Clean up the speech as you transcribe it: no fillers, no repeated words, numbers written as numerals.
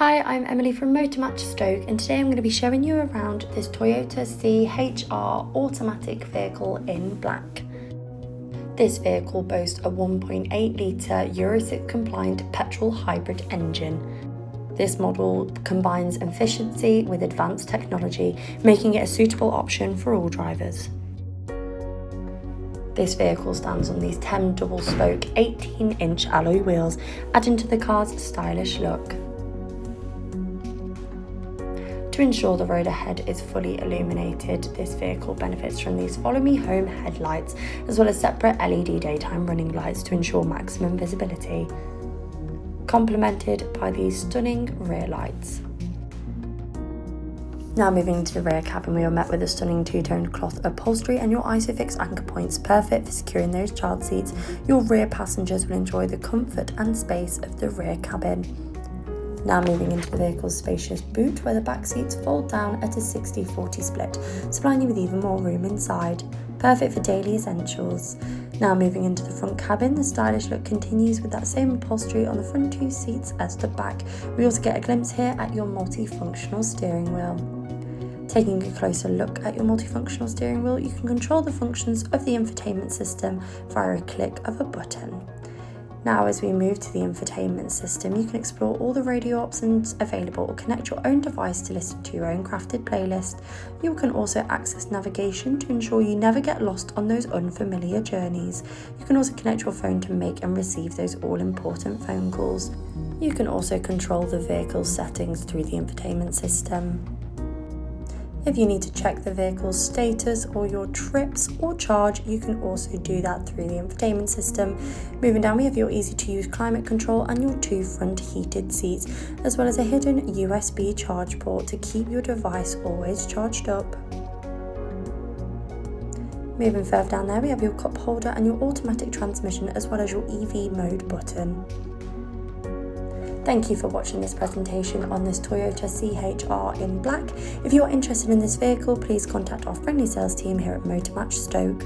Hi, I'm Emily from MotorMatch Stoke, and today I'm going to be showing you around this Toyota CHR automatic vehicle in black. This vehicle boasts a 1.8 litre Euro 6 compliant petrol hybrid engine. This model combines efficiency with advanced technology, making it a suitable option for all drivers. This vehicle stands on these 10 double-spoke 18-inch alloy wheels, adding to the car's stylish look. To ensure the road ahead is fully illuminated, this vehicle benefits from these Follow Me Home headlights, as well as separate LED daytime running lights to ensure maximum visibility, complemented by these stunning rear lights. Now moving to the rear cabin, we are met with a stunning two-toned cloth upholstery and your ISOFIX anchor points, perfect for securing those child seats. Your rear passengers will enjoy the comfort and space of the rear cabin. Now moving into the vehicle's spacious boot, where the back seats fold down at a 60-40 split, supplying you with even more room inside, perfect for daily essentials. Now moving into the front cabin, the stylish look continues with that same upholstery on the front two seats as the back. We also get a glimpse here at your multifunctional steering wheel. Taking a closer look at your multifunctional steering wheel, you can control the functions of the infotainment system via a click of a button. Now as we move to the infotainment system, you can explore all the radio options available or connect your own device to listen to your own crafted playlist. You can also access navigation to ensure you never get lost on those unfamiliar journeys. You can also connect your phone to make and receive those all-important phone calls. You can also control the vehicle's settings through the infotainment system. If you need to check the vehicle's status or your trips or charge, you can also do that through the infotainment system. Moving down, we have your easy to use climate control and your two front heated seats, as well as a hidden USB charge port to keep your device always charged up. Moving further down there, we have your cup holder and your automatic transmission, as well as your EV mode button. Thank you for watching this presentation on this Toyota CHR in black. If you're interested in this vehicle, please contact our friendly sales team here at MotorMatch Stoke.